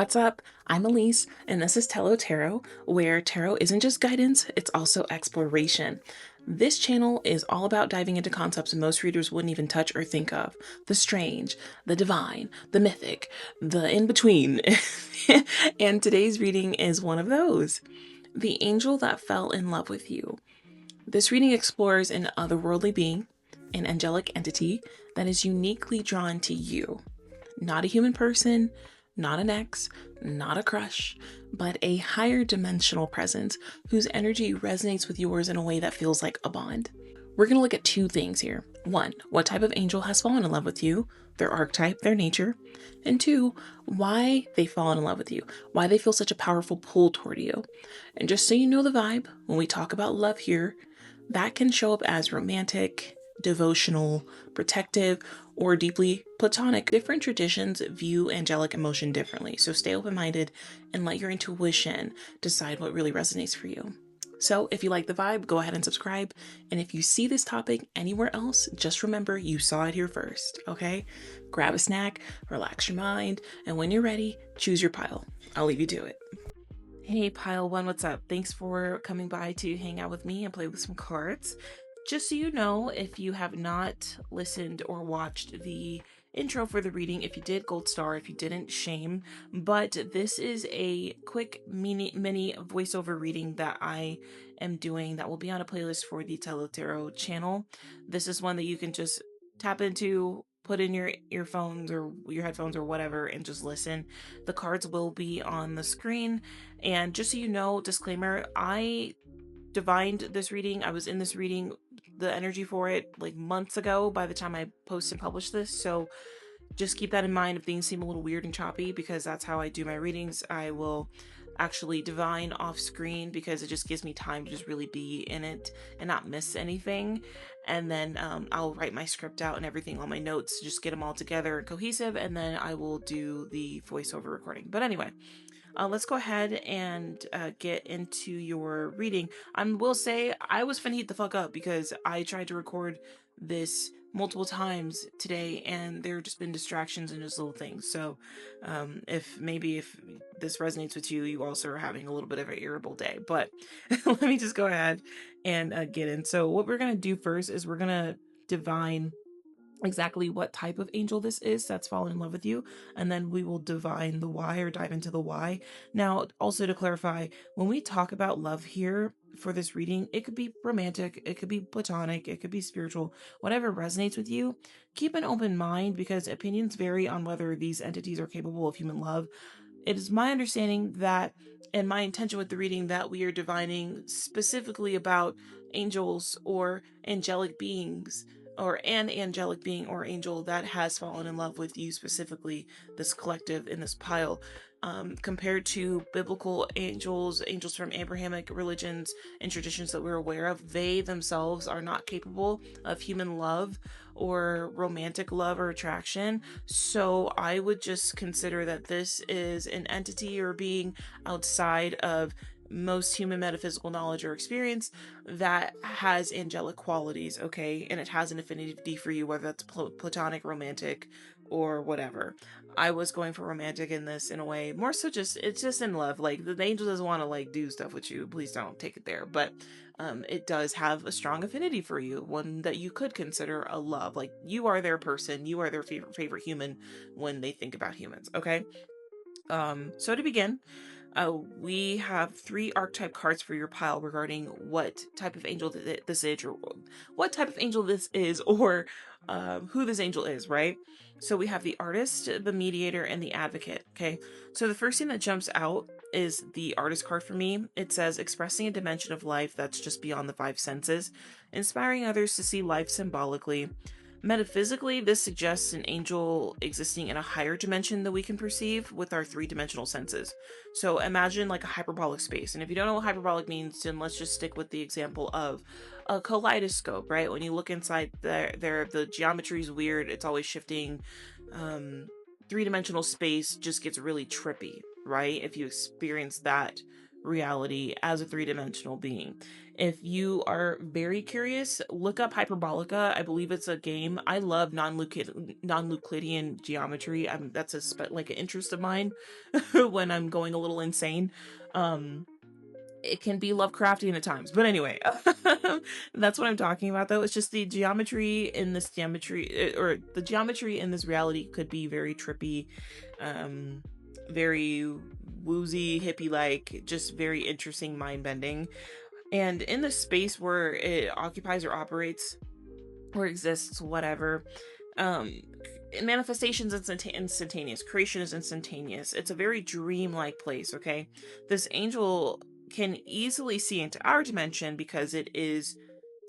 What's up? I'm Alise, and this is Tarot, where tarot isn't just guidance, it's also exploration. This channel is all about diving into concepts most readers wouldn't even touch or think of. The strange, the divine, the mythic, the in-between. And today's reading is one of those. The angel that fell in love with you. This reading explores an otherworldly being, an angelic entity that is uniquely drawn to you. Not a human person, not an ex, not a crush, but a higher dimensional presence whose energy resonates with yours in a way that feels like a bond. We're going to look at two things here. One, what type of angel has fallen in love with you, their archetype, their nature. And two, why they've fallen in love with you, why they feel such a powerful pull toward you. And just so you know the vibe, when we talk about love here, that can show up as romantic, devotional, protective, or deeply platonic. Different traditions view angelic emotion differently, so stay open-minded and let your intuition decide what really resonates for you. So if you like the vibe, go ahead and subscribe. And if you see this topic anywhere else, just remember you saw it here first, okay? Grab a snack, relax your mind, and when you're ready, choose your pile. I'll leave you to it. Hey, pile one, what's up? Thanks for coming by to hang out with me and play with some cards. Just so you know, if you have not listened or watched the intro for the reading, if you did, gold star. If you didn't, shame. But this is a quick mini voiceover reading that I am doing that will be on a playlist for the Tarot channel. This is one that you can just tap into, put in your earphones or your headphones or whatever, and just listen. The cards will be on the screen. And just so you know, disclaimer, I divined this reading. I was in this reading, the energy for it, like months ago by the time I post and publish this. So just keep that in mind if things seem a little weird and choppy, because that's how I do my readings. I will actually divine off screen because it just gives me time to just really be in it and not miss anything. And then I'll write my script out and everything on my notes, just get them all together and cohesive, and then I will do the voiceover recording. But anyway, let's go ahead and get into your reading. I will say I was finna heat the fuck up because I tried to record this multiple times today and there have just been distractions and just little things. So if this resonates with you, you also are having a little bit of an irritable day. But let me just go ahead and get in. So what we're going to do first is we're going to divine exactly what type of angel this is that's fallen in love with you, and then we will divine the why, or dive into the why. Now, also to clarify, when we talk about love here for this reading, it could be romantic, it could be platonic, it could be spiritual, whatever resonates with you. Keep an open mind because opinions vary on whether these entities are capable of human love. It is my understanding that, and my intention with the reading, that we are divining specifically about angels or angelic beings, or an angelic being or angel that has fallen in love with you specifically, this collective in this pile. Compared to biblical angels from Abrahamic religions and traditions that we're aware of, they themselves are not capable of human love or romantic love or attraction. So I would just consider that this is an entity or being outside of most human metaphysical knowledge or experience that has angelic qualities, okay? And it has an affinity for you, whether that's platonic, romantic, or whatever. I was going for romantic in this in a way, more so just, it's just in love. Like, the angel doesn't want to, like, do stuff with you. Please don't take it there. But it does have a strong affinity for you, one that you could consider a love. Like, you are their person, you are their favorite human when they think about humans, okay? So to begin, we have 3 archetype cards for your pile regarding what type of angel this is, or what type of angel this is, or who this angel is, right? So we have the artist, the mediator, and the advocate, okay? So the first thing that jumps out is the artist card for me. It says, expressing a dimension of life that's just beyond the 5 senses, inspiring others to see life symbolically. Metaphysically, this suggests an angel existing in a higher dimension than we can perceive with our 3-dimensional senses. So imagine like a hyperbolic space. And if you don't know what hyperbolic means, then let's just stick with the example of a kaleidoscope, right? When you look inside there, the geometry is weird. It's always shifting. 3-dimensional space just gets really trippy, right? If you experience that reality as a three-dimensional being. If you are very curious, look up Hyperbolica. I believe it's a game. I love non-Euclidean geometry. That's like an interest of mine when I'm going a little insane. It can be Lovecraftian at times, but anyway, that's what I'm talking about though. It's just the geometry in this or the geometry in this reality could be very trippy, very woozy, hippie like, just very interesting, mind bending. And in the space where it occupies or operates or exists, whatever, um manifestation's instantaneous, creation is instantaneous. It's a very dream-like place. Okay, this angel can easily see into our dimension because it is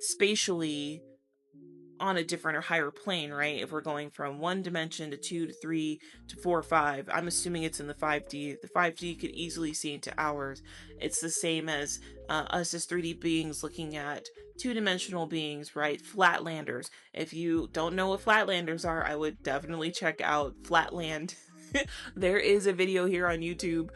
spatially on a different or higher plane, right? If we're going from one dimension to 2 to 3 to 4 or 5, I'm assuming it's in the 5D. The 5D could easily see into ours. It's the same as us as 3D beings looking at two-dimensional beings, right? Flatlanders. If you don't know what flatlanders are, I would definitely check out Flatland. There is a video here on YouTube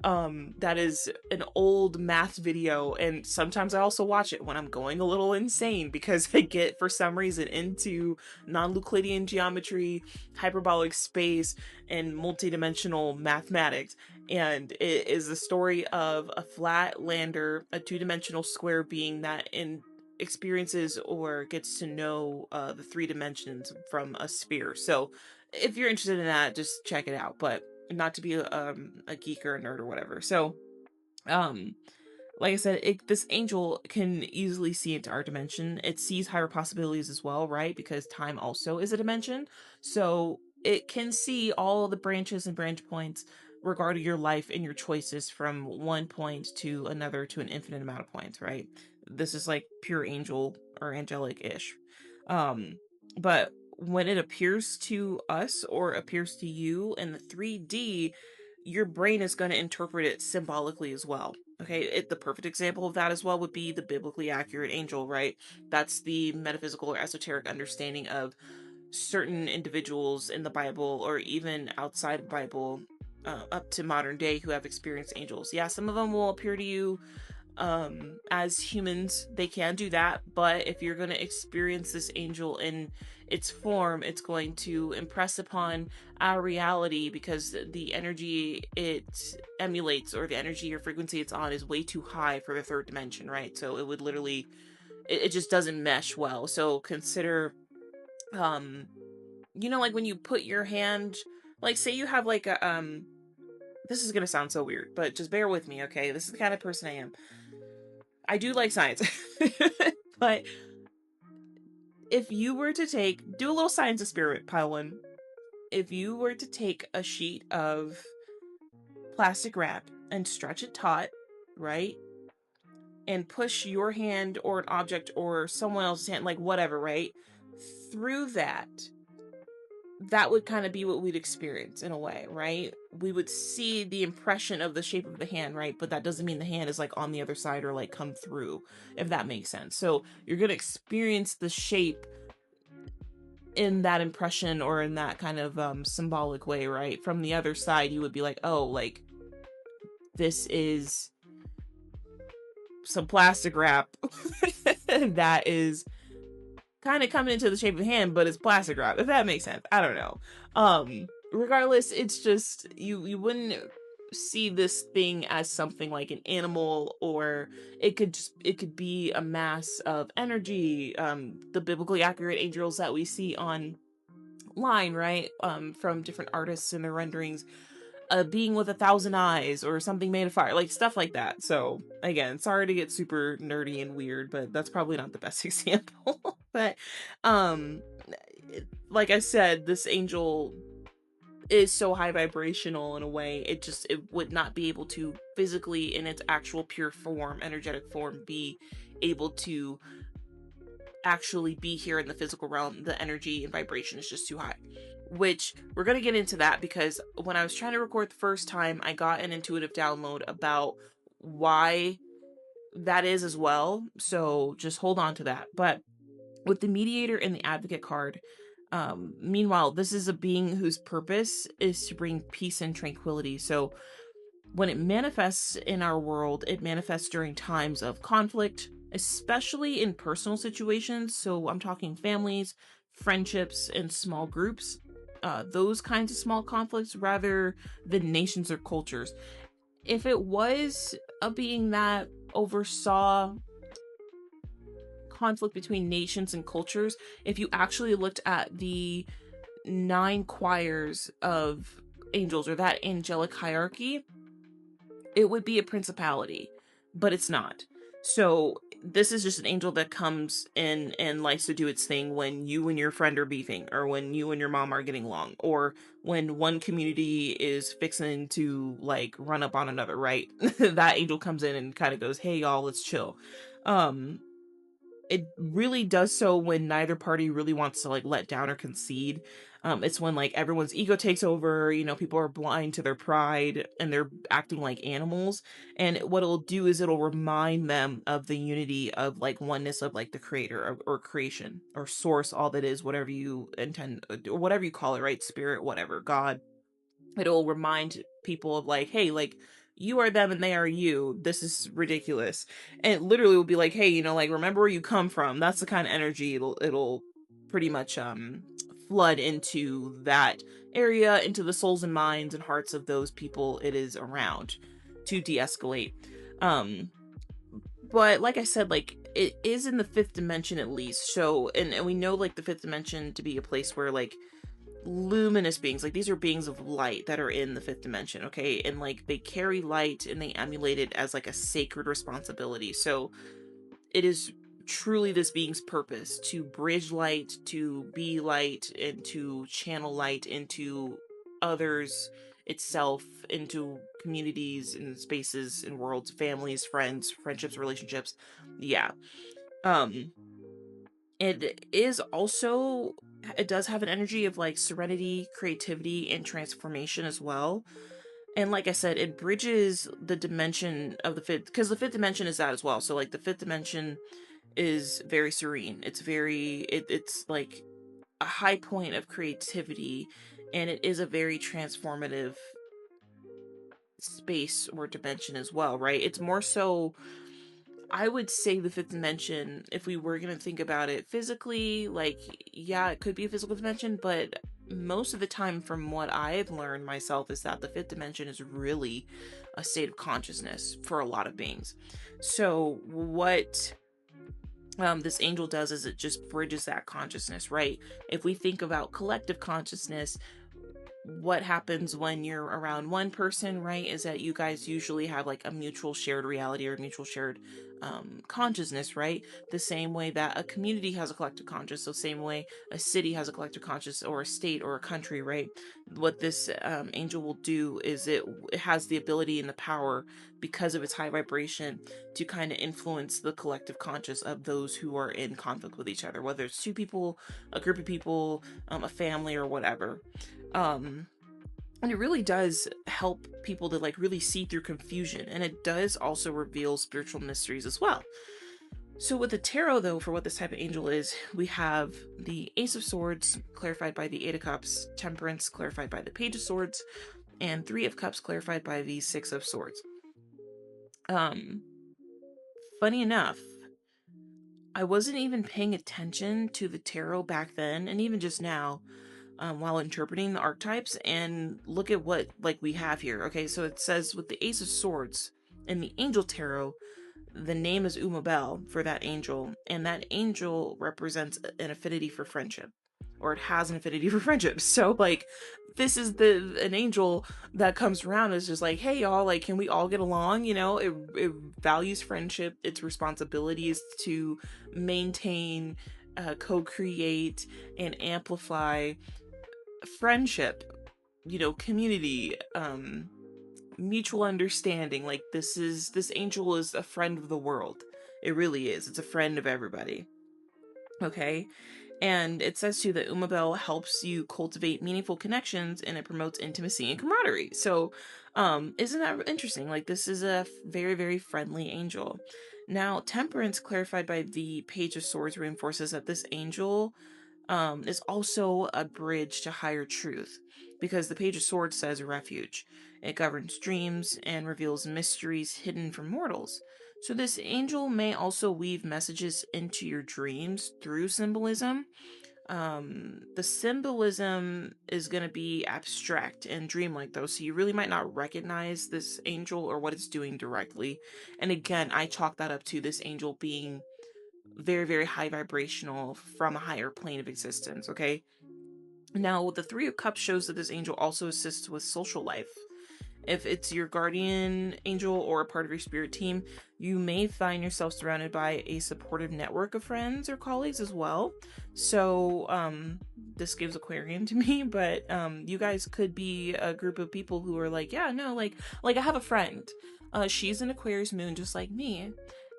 that is an old math video, and sometimes I also watch it when I'm going a little insane because I get, for some reason, into non-Euclidean geometry, hyperbolic space, and multidimensional mathematics. And it is the story of a flatlander, a two-dimensional square being that experiences or gets to know the three dimensions from a sphere. So if you're interested in that, just check it out. But not to be a geek or a nerd or whatever. So, um, like I said, this angel can easily see into our dimension. It sees higher possibilities as well, right? Because time also is a dimension. So it can see all the branches and branch points regarding your life and your choices from one point to another to an infinite amount of points, right? This is like pure angel or angelic-ish. Um, but when it appears to us or appears to you in the 3D, your brain is going to interpret it symbolically as well. Okay, the perfect example of that as well would be the biblically accurate angel, right? That's the metaphysical or esoteric understanding of certain individuals in the Bible or even outside the Bible, up to modern day, who have experienced angels. Yeah, some of them will appear to you as humans. They can do that, but if you're going to experience this angel in its form, it's going to impress upon our reality because the energy it emulates, or the energy or frequency it's on, is way too high for the third dimension, right? So it would literally, it just doesn't mesh well. So consider, like when you put your hand, like say you have like a this is gonna sound so weird, but just bear with me, okay? This is the kind of person I am. I do like science. But if you were to do a little science experiment, pile one. If you were to take a sheet of plastic wrap and stretch it taut, right? And push your hand or an object or someone else's hand, like whatever, right? Through that would kind of be what we'd experience in a way, right? We would see the impression of the shape of the hand, right? But that doesn't mean the hand is like on the other side or like come through, if that makes sense. So you're going to experience the shape in that impression or in that kind of symbolic way, right? From the other side, you would be like, oh, like this is some plastic wrap that is kind of coming into the shape of a hand, but it's plastic wrap, if that makes sense. I don't know. Regardless, it's just you wouldn't see this thing as something like an animal, or it could be a mass of energy. The biblically accurate angels that we see online, right? From different artists and their renderings, a being with 1,000 eyes or something made of fire, like stuff like that. So again, sorry to get super nerdy and weird, but that's probably not the best example. But like I said, this angel is so high vibrational in a way, it would not be able to physically, in its actual pure form, energetic form, be able to actually be here in the physical realm. The energy and vibration is just too high, which we're going to get into that, because when I was trying to record the first time, I got an intuitive download about why that is as well. So just hold on to that. But with the mediator and the advocate card, meanwhile, this is a being whose purpose is to bring peace and tranquility. So When it manifests in our world, it manifests during times of conflict, especially in personal situations. So I'm talking families, friendships, and small groups. Those kinds of small conflicts rather than nations or cultures. If it was a being that oversaw conflict between nations and cultures, if you actually looked at the 9 choirs of angels or that angelic hierarchy, it would be a principality, but it's not. So this is just an angel that comes in and likes to do its thing when you and your friend are beefing, or when you and your mom are getting along, or when one community is fixing to like run up on another, right? That angel comes in and kind of goes, "Hey y'all, let's chill." Um it really does so when neither party really wants to like let down or concede. It's when like everyone's ego takes over, people are blind to their pride and they're acting like animals. And what it'll do is it'll remind them of the unity of like oneness of like the creator, or creation or source, all that is, whatever you intend, or whatever you call it, right? Spirit, whatever, God. It'll remind people of like, hey, like, you are them and they are you. This is ridiculous. And it literally will be like, hey, like, remember where you come from. That's the kind of energy it'll pretty much flood into that area, into the souls and minds and hearts of those people it is around, to de-escalate. um but like I said, like, it is in the fifth dimension at least. So, and we know like the fifth dimension to be a place where like luminous beings, like, these are beings of light that are in the fifth dimension, okay? And like, they carry light and they emulate it as like a sacred responsibility. So it is truly this being's purpose to bridge light, to be light, and to channel light into others, itself, into communities and spaces and worlds, families, friends, friendships, relationships. Yeah. um it is also, it does have an energy of like serenity, creativity, and transformation as well. And like I said, it bridges the dimension of the fifth, because the fifth dimension is that as well. So like the fifth dimension is very serene. It's very, it's like a high point of creativity, and it is a very transformative space or dimension as well, right? It's more so, I would say, the fifth dimension, if we were going to think about it physically, like, yeah, it could be a physical dimension, but most of the time, from what I've learned myself, is that the fifth dimension is really a state of consciousness for a lot of beings. So, what this angel does is it just bridges that consciousness, right? If we think about collective consciousness, what happens when you're around one person, right, is that you guys usually have like a mutual shared reality or mutual shared consciousness, right? The same way that a community has a collective conscious, so same way a city has a collective conscious, or a state or a country, right? What this angel will do is it has the ability and the power, because of its high vibration, to kind of influence the collective conscious of those who are in conflict with each other, whether it's two people, a group of people, a family, or whatever. um and it really does help people to like really see through confusion, and it does also reveal spiritual mysteries as well. So with the tarot, though, for what this type of angel is, we have the Ace of Swords clarified by the Eight of Cups, Temperance clarified by the Page of Swords, and Three of Cups clarified by the Six of Swords. um Funny enough, I wasn't even paying attention to the tarot back then, and even just now, while interpreting the archetypes, and look at what like we have here. Okay, so it says with the Ace of Swords in the Angel Tarot, the name is Umabel for that angel, and that angel represents an affinity for friendship, or it has an affinity for friendship. So like, this is an angel that comes around, is just like, hey y'all, like, can we all get along? It values friendship. Its responsibility is to maintain, co-create, and amplify friendship, community, mutual understanding. Like, this angel is a friend of the world. It really is. It's a friend of everybody. Okay. And it says too that Umabel helps you cultivate meaningful connections, and it promotes intimacy and camaraderie. So, isn't that interesting? Like, this is a very, very friendly angel. Now, Temperance, clarified by the Page of Swords, reinforces that this angel is also a bridge to higher truth. because the Page of Swords says refuge. It governs dreams and reveals mysteries hidden from mortals. So this angel may also weave messages into your dreams through symbolism. The symbolism is going to be abstract and dreamlike though, so you really might not recognize this angel or what it's doing directly. And again, I chalk that up to this angel being very, very high vibrational from a higher plane of existence, okay? Now, the Three of Cups shows that this angel also assists with social life. If it's your guardian angel or a part of your spirit team, you may find yourself surrounded by a supportive network of friends or colleagues as well. So, this gives Aquarian to me, but you guys could be a group of people who are like, yeah, no, like I have a friend. She's an Aquarius moon just like me,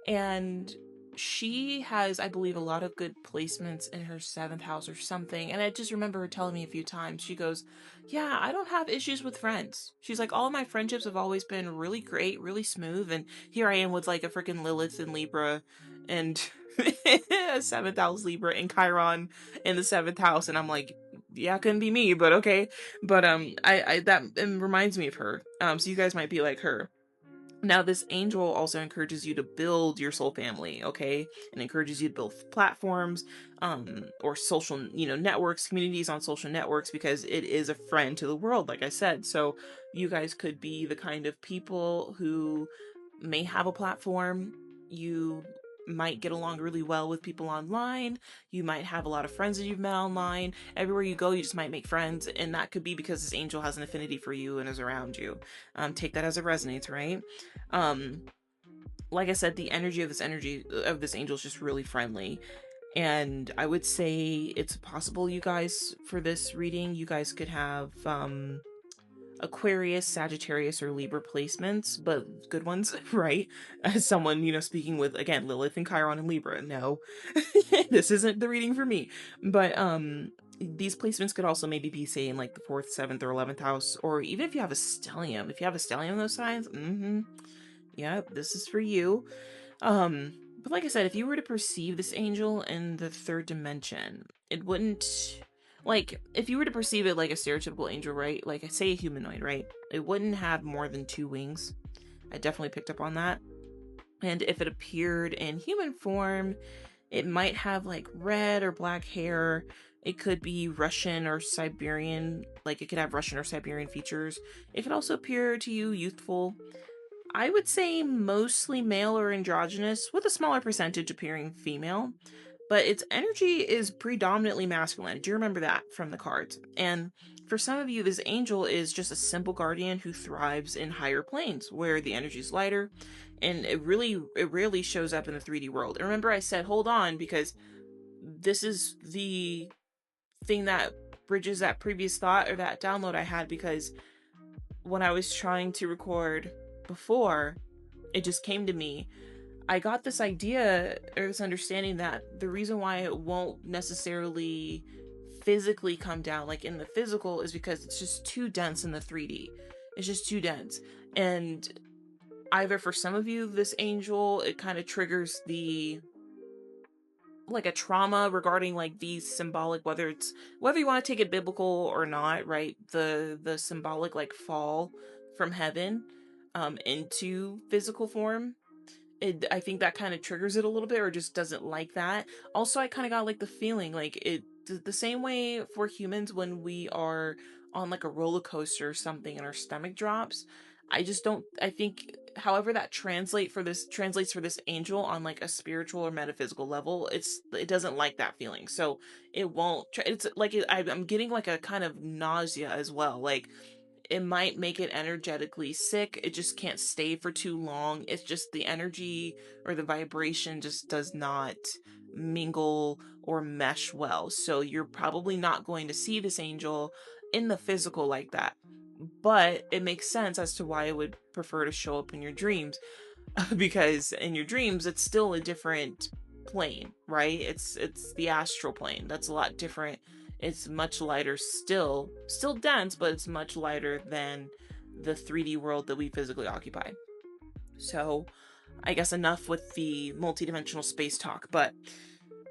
and she has, I believe, a lot of good placements in her 7th house or something. And I just remember her telling me a few times, she goes, yeah, I don't have issues with friends. She's like, all of my friendships have always been really great, really smooth. And here I am with like a freaking Lilith in Libra and a 7th house Libra and Chiron in the 7th house. And I'm like, yeah, couldn't be me, but okay. But I that reminds me of her. So you guys might be like her. Now, this angel also encourages you to build your soul family, okay? And encourages you to build platforms, or social, networks, communities on social networks, because it is a friend to the world, like I said. So you guys could be the kind of people who may have a platform. You might get along really well with people online. You might have a lot of friends that you've met online. Everywhere you go, you just might make friends, and that could be because this angel has an affinity for you and is around you. Take that as it resonates, right? Um, like I said, the energy of this angel is just really friendly. And I would say it's possible, you guys, for this reading, you guys could have Aquarius, Sagittarius, or Libra placements, but good ones, right? As someone, speaking with, again, Lilith and Chiron and Libra, no, this isn't the reading for me. But these placements could also maybe be, say, in like the 4th, 7th, or 11th house, or even if you have a stellium. If you have a stellium in those signs, yeah, this is for you. But like I said, if you were to perceive this angel in the 3rd dimension, it wouldn't, like, if you were to perceive it like a stereotypical angel, right? Like, I say a humanoid, right? It wouldn't have more than 2 wings. I definitely picked up on that. And if it appeared in human form, it might have like red or black hair. It could be Russian or Siberian, like it could have Russian or Siberian features. It could also appear to you youthful. I would say mostly male or androgynous, with a smaller percentage appearing female, but its energy is predominantly masculine. Do you remember that from the cards? And for some of you, this angel is just a simple guardian who thrives in higher planes, where the energy is lighter, and it rarely shows up in the 3D world. And remember, I said, hold on, because this is the thing that bridges that previous thought or that download I had, because when I was trying to record before, it just came to me. I got this idea or this understanding that the reason why it won't necessarily physically come down, like in the physical, is because it's just too dense in the 3D. It's just too dense. And either for some of you, this angel, it kind of triggers like a trauma regarding like these symbolic, whether you want to take it biblical or not, right? The symbolic like fall from heaven into physical form. I think that kind of triggers it a little bit, or just doesn't like that. Also, I kind of got like the feeling like the same way for humans when we are on like a roller coaster or something and our stomach drops. I think however that translates for this angel on like a spiritual or metaphysical level, it doesn't like that feeling. So it won't, it's like, I'm getting like a kind of nausea as well. Like, it might make it energetically sick. It just can't stay for too long. It's just the energy or the vibration just does not mingle or mesh well. So you're probably not going to see this angel in the physical like that. But it makes sense as to why it would prefer to show up in your dreams. Because in your dreams, it's still a different plane, right? It's the astral plane. That's a lot different. It's much lighter, still dense, but it's much lighter than the 3D world that we physically occupy. So I guess enough with the multidimensional space talk, but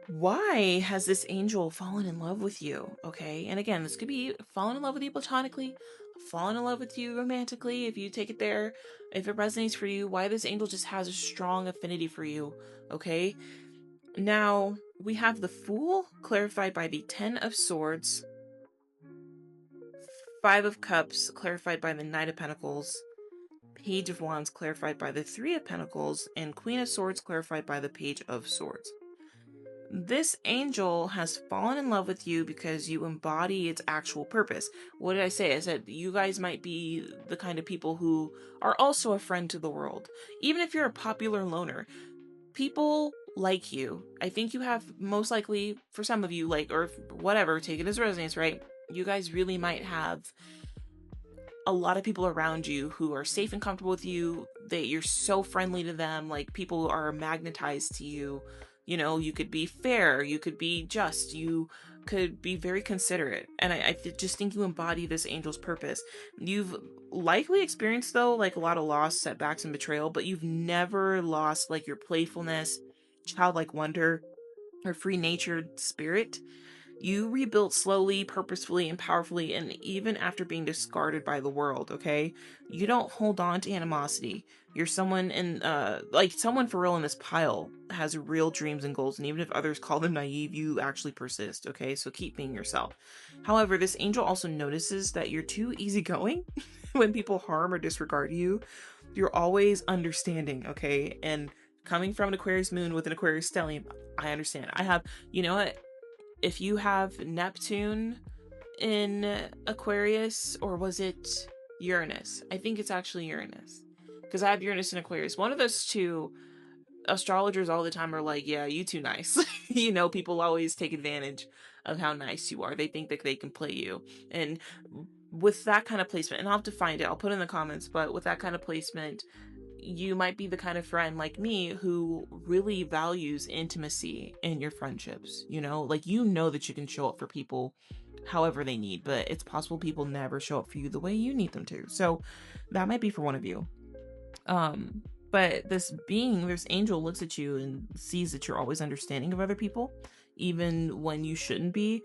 Why has this angel fallen in love with you? Okay. And again, this could be falling in love with you platonically, falling in love with you romantically, if you take it there, if it resonates for you, why this angel just has a strong affinity for you. Okay. Now, we have the Fool clarified by the Ten of Swords, Five of Cups clarified by the Knight of Pentacles, Page of Wands clarified by the Three of Pentacles, and Queen of Swords clarified by the Page of Swords. This angel has fallen in love with you because you embody its actual purpose. What did I say? I said you guys might be the kind of people who are also a friend to the world. Even if you're a popular loner, people like you. I think you have, most likely, for some of you, like, or whatever, take it as resonance, right? You guys really might have a lot of people around you who are safe and comfortable with you, that you're so friendly to them, like people are magnetized to you. You know, you could be fair, you could be just, you could be very considerate. And I just think you embody this angel's purpose. You've likely experienced, though, like a lot of loss, setbacks, and betrayal, but you've never lost like your playfulness, childlike wonder, or free natured spirit. You rebuilt slowly, purposefully, and powerfully, and even after being discarded by the world, okay? You don't hold on to animosity. You're someone like someone for real in this pile has real dreams and goals, and even if others call them naive, you actually persist, okay? So keep being yourself. However, this angel also notices that you're too easygoing when people harm or disregard you. You're always understanding, okay? And coming from an Aquarius moon with an Aquarius stellium, I understand. You know what? If you have Neptune in Aquarius, or was it Uranus? I think it's actually Uranus, because I have Uranus in Aquarius. One of those two, astrologers all the time are like, yeah, you too nice. You know, people always take advantage of how nice you are. They think that they can play you. And with that kind of placement, and I'll have to find it, I'll put it in the comments, but with that kind of placement, you might be the kind of friend like me who really values intimacy in your friendships. You know, like, you know that you can show up for people however they need, but it's possible people never show up for you the way you need them to. So that might be for one of you. But this angel looks at you and sees that you're always understanding of other people, even when you shouldn't be.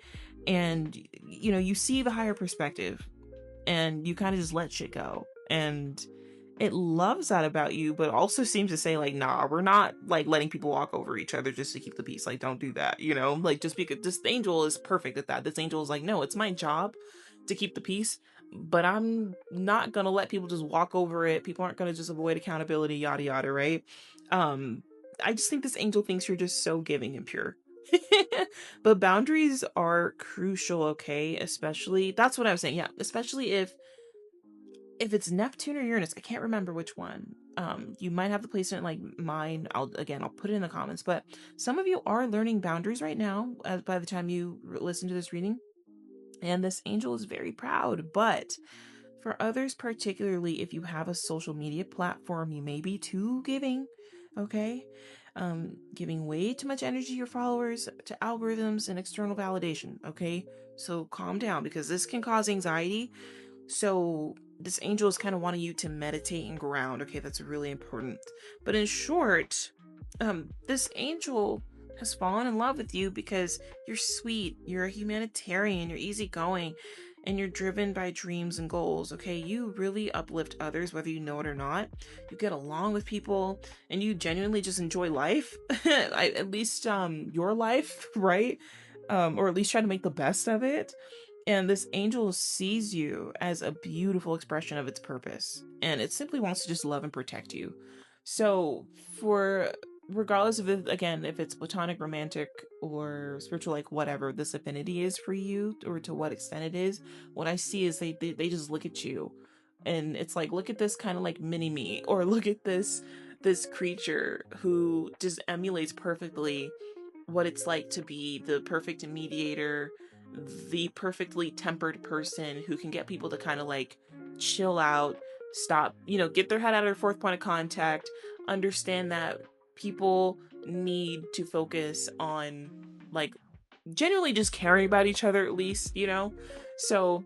And, you know, you see the higher perspective and you kind of just let shit go. And it loves that about you, but also seems to say, like, nah, we're not like letting people walk over each other just to keep the peace. Like, don't do that, you know? Like, just because this angel is perfect at that. This angel is like, no, it's my job to keep the peace, but I'm not gonna let people just walk over it. People aren't gonna just avoid accountability, yada yada, right? I just think this angel thinks you're just so giving and pure. But boundaries are crucial, okay? Especially, that's what I was saying, yeah, especially if it's Neptune or Uranus, I can't remember which one. You might have the placement like mine. I'll put it in the comments. But some of you are learning boundaries right now, as by the time you listen to this reading, and this angel is very proud. But for others, particularly if you have a social media platform, you may be too giving. Okay, giving way too much energy to your followers, to algorithms and external validation. Okay, so calm down, because this can cause anxiety. So this angel is kind of wanting you to meditate and ground. Okay, that's really important. But in short, this angel has fallen in love with you because you're sweet, you're a humanitarian, you're easygoing, and you're driven by dreams and goals. Okay, you really uplift others, whether you know it or not. You get along with people, and you genuinely just enjoy life. At least your life, right? Or at least try to make the best of it. And this angel sees you as a beautiful expression of its purpose, and it simply wants to just love and protect you. So, for regardless of it, again, if it's platonic, romantic, or spiritual, like whatever this affinity is for you, or to what extent it is, what I see is they just look at you, and it's like, look at this kind of like mini me, or look at this creature who just emulates perfectly what it's like to be the perfect mediator, the perfectly tempered person who can get people to kind of like chill out, stop, get their head out of their fourth point of contact, understand that people need to focus on, like, genuinely just caring about each other, at least, So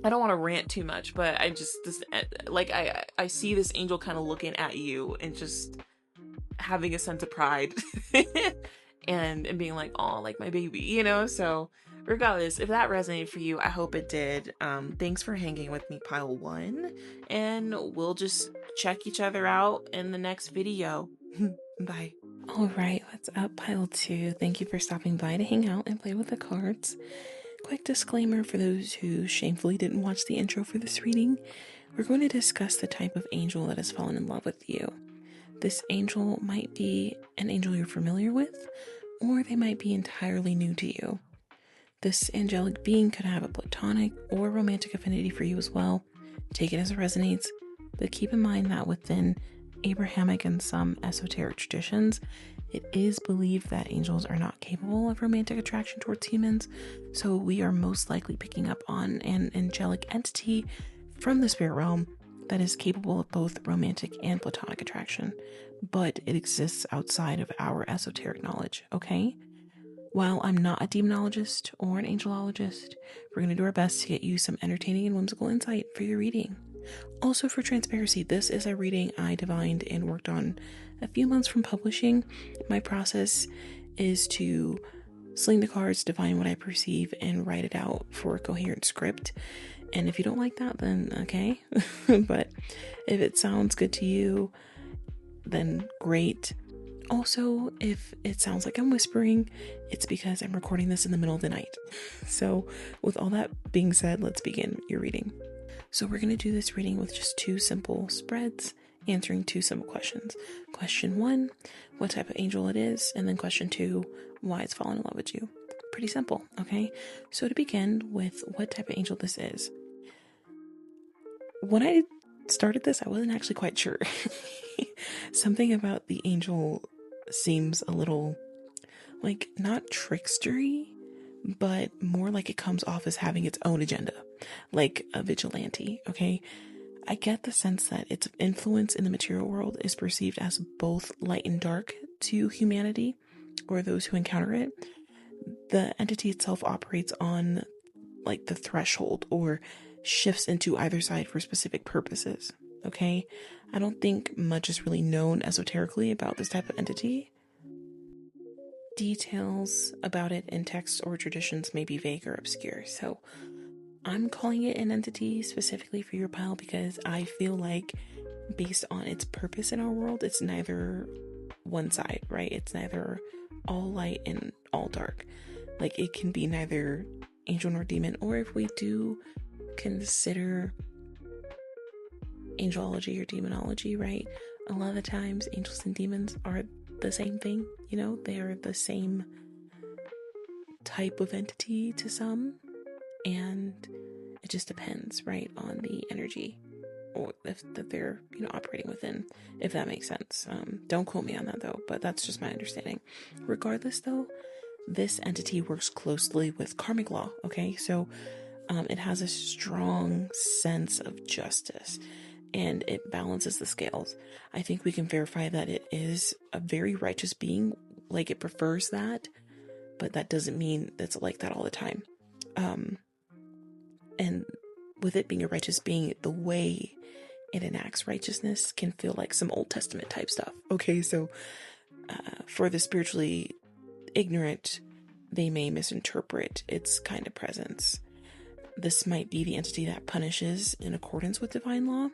I don't want to rant too much, but I see this angel kind of looking at you and just having a sense of pride. and being like, oh, like my baby, you know? So regardless, if that resonated for you, I hope it did. Thanks for hanging with me, pile one, and we'll just check each other out in the next video. Bye. All right, what's up, pile two? Thank you for stopping by to hang out and play with the cards. Quick disclaimer for those who shamefully didn't watch the intro for this reading. We're going to discuss the type of angel that has fallen in love with you. This angel might be an angel you're familiar with, or they might be entirely new to you. This angelic being could have a platonic or romantic affinity for you as well. Take it as it resonates, but keep in mind that within Abrahamic and some esoteric traditions, it is believed that angels are not capable of romantic attraction towards humans, so we are most likely picking up on an angelic entity from the spirit realm that is capable of both romantic and platonic attraction, but it exists outside of our esoteric knowledge, okay? While I'm not a demonologist or an angelologist, we're going to do our best to get you some entertaining and whimsical insight for your reading. Also, for transparency, this is a reading I divined and worked on a few months from publishing. My process is to sling the cards, divine what I perceive, and write it out for a coherent script. And if you don't like that, then okay. But if it sounds good to you, then great. Also, if it sounds like I'm whispering, it's because I'm recording this in the middle of the night. So with all that being said, let's begin your reading. So we're going to do this reading with just two simple spreads, answering two simple questions. Question 1, what type of angel it is, and then question 2, why it's fallen in love with you. Pretty simple, okay? So to begin with what type of angel this is. When I started this, I wasn't actually quite sure. Something about the angel seems a little, like, not trickstery, but more like it comes off as having its own agenda, like a vigilante, okay? I get the sense that its influence in the material world is perceived as both light and dark to humanity, or those who encounter it. The entity itself operates on, like, the threshold, or shifts into either side for specific purposes, okay? I don't think much is really known esoterically about this type of entity. Details about it in texts or traditions may be vague or obscure, so I'm calling it an entity specifically for your pile because I feel like based on its purpose in our world, it's neither one side, right? It's neither all light and all dark. Like, it can be neither angel nor demon, or if we do consider angelology or demonology, right? A lot of the times angels and demons are the same thing, you know? They are the same type of entity to some, and it just depends, right, on the energy or that they're, you know, operating within, if that makes sense. Don't quote me on that though, but that's just my understanding. Regardless though, this entity works closely with karmic law, okay? So it has a strong sense of justice and it balances the scales. I think we can verify that it is a very righteous being, like it prefers that, but that doesn't mean it's like that all the time. And with it being a righteous being, the way it enacts righteousness can feel like some Old Testament type stuff. Okay, so for the spiritually ignorant, they may misinterpret its kind of presence. This might be the entity that punishes in accordance with divine law.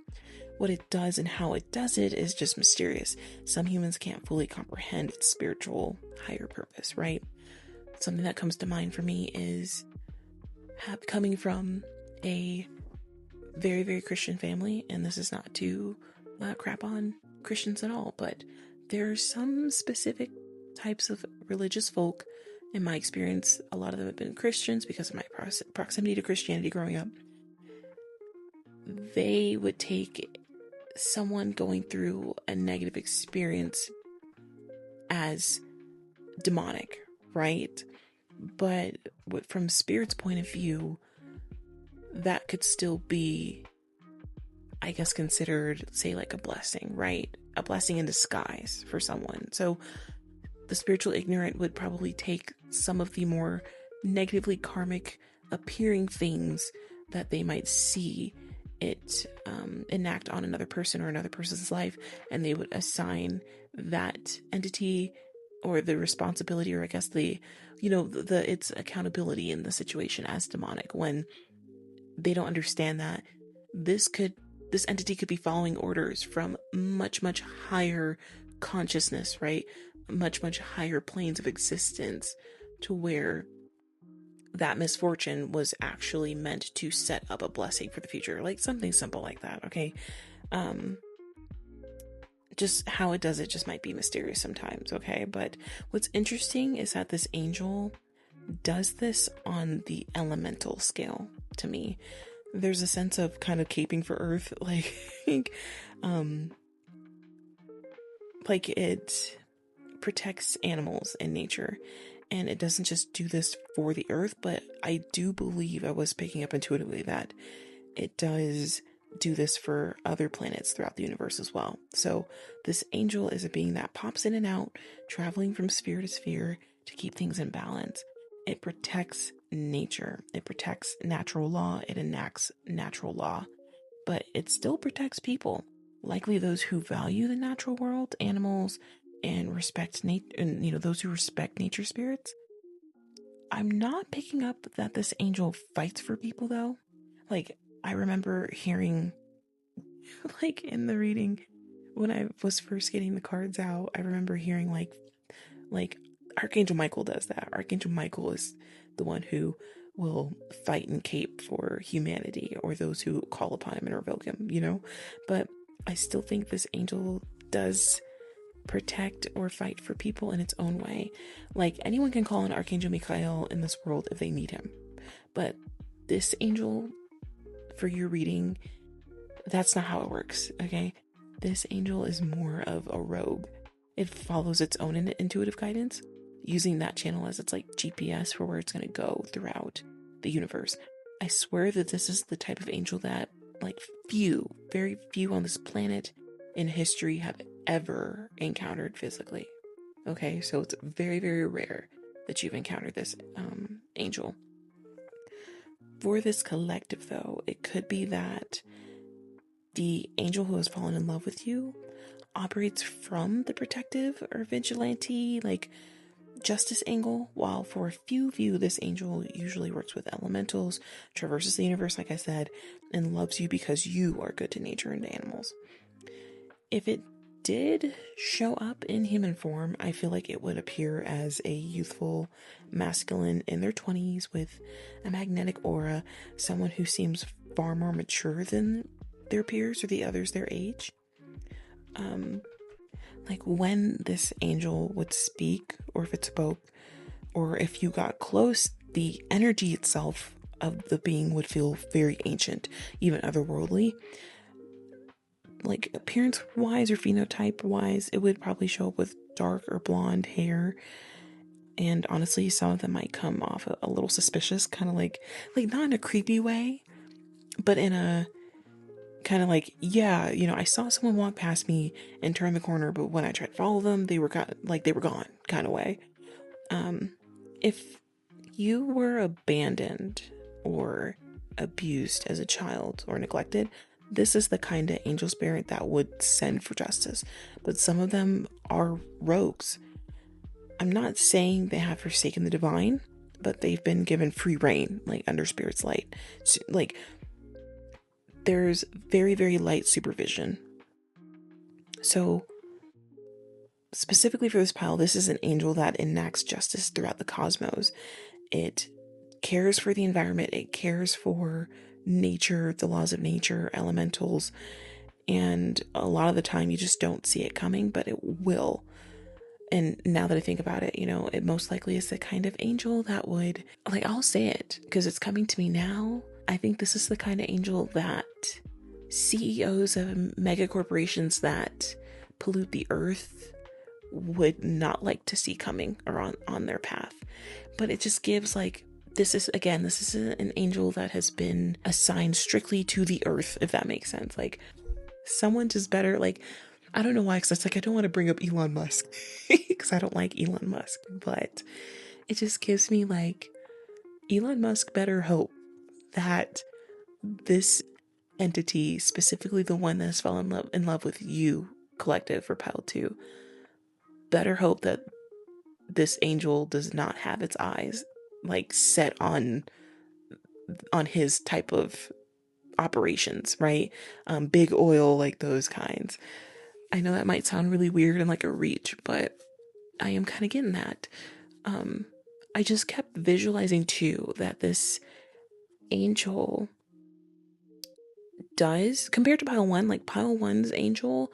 What it does and how it does it is just mysterious. Some humans can't fully comprehend its spiritual higher purpose, right? Something that comes to mind for me is coming from a very, very Christian family, and this is not to crap on Christians at all, but there are some specific types of religious folk. In my experience, a lot of them have been Christians because of my proximity to Christianity growing up. They would take someone going through a negative experience as demonic, right? But from Spirit's point of view, that could still be, I guess, considered, say, like a blessing, right? A blessing in disguise for someone. So the spiritual ignorant would probably take some of the more negatively karmic appearing things that they might see it enact on another person or another person's life, and they would assign that entity or the responsibility, or I guess the, its accountability in the situation as demonic, when they don't understand that this entity could be following orders from much, much higher consciousness, right? Much, much higher planes of existence, to where that misfortune was actually meant to set up a blessing for the future. Like something simple like that, okay? Just how it does it just might be mysterious sometimes, okay? But what's interesting is that this angel does this on the elemental scale to me. There's a sense of kind of caping for Earth, like it protects animals and nature. And it doesn't just do this for the Earth, but I do believe, I was picking up intuitively, that it does do this for other planets throughout the universe as well. So this angel is a being that pops in and out, traveling from sphere to sphere to keep things in balance. It protects nature. It protects natural law. It enacts natural law. But it still protects people, likely those who value the natural world, animals, and respect nature, and those who respect nature spirits. I'm not picking up that this angel fights for people though. Like, I remember hearing, like in the reading, when I was first getting the cards out, I remember hearing like Archangel Michael does that. Archangel Michael is the one who will fight and cape for humanity, or those who call upon him and revoke him, But I still think this angel does protect or fight for people in its own way. Like, anyone can call on Archangel Michael in this world if they need him. But this angel, for your reading, that's not how it works, okay? This angel is more of a rogue. It follows its own intuitive guidance, using that channel as its like GPS for where it's going to go throughout the universe. I swear that this is the type of angel that like very few on this planet in history have ever encountered physically. Okay, so it's very, very rare that you've encountered this angel. For this collective though, it could be that the angel who has fallen in love with you operates from the protective or vigilante, like justice angle, while for a few of you, this angel usually works with elementals, traverses the universe, like I said, and loves you because you are good to nature and to animals. If it did show up in human form, I feel like it would appear as a youthful masculine in their 20s with a magnetic aura, someone who seems far more mature than their peers or the others their age. Like when this angel would speak, or if it spoke, or if you got close, the energy itself of the being would feel very ancient, even otherworldly. Like appearance wise or phenotype wise, it would probably show up with dark or blonde hair. And honestly, some of them might come off a little suspicious, kind of like not in a creepy way, but in a kind of like, yeah, I saw someone walk past me and turn the corner, but when I tried to follow them, they were gone kind of way. If you were abandoned or abused as a child or neglected, this is the kind of angel spirit that would send for justice. But some of them are rogues. I'm not saying they have forsaken the divine, but they've been given free reign, like under Spirit's light. So, like, there's very, very light supervision. So, specifically for this pile, this is an angel that enacts justice throughout the cosmos. It cares for the environment. It cares for nature, the laws of nature, elementals. And a lot of the time you just don't see it coming, but it will. And now that I think about it, it most likely is the kind of angel that would, I'll say it because it's coming to me now. I think this is the kind of angel that CEOs of mega corporations that pollute the earth would not like to see coming or on their path. But it just gives this is an angel that has been assigned strictly to the earth, if that makes sense. Like someone just better, I don't know why, because I don't want to bring up Elon Musk because I don't like Elon Musk, but it just gives me Elon Musk better hope that this entity, specifically the one that has fallen in love with you, collective, for Pile 2, better hope that this angel does not have its eyes like set on his type of operations, right? Big oil, like those kinds. I know that might sound really weird and like a reach, but I am kind of getting that. I just kept visualizing too that this angel does, compared to pile one, like pile one's angel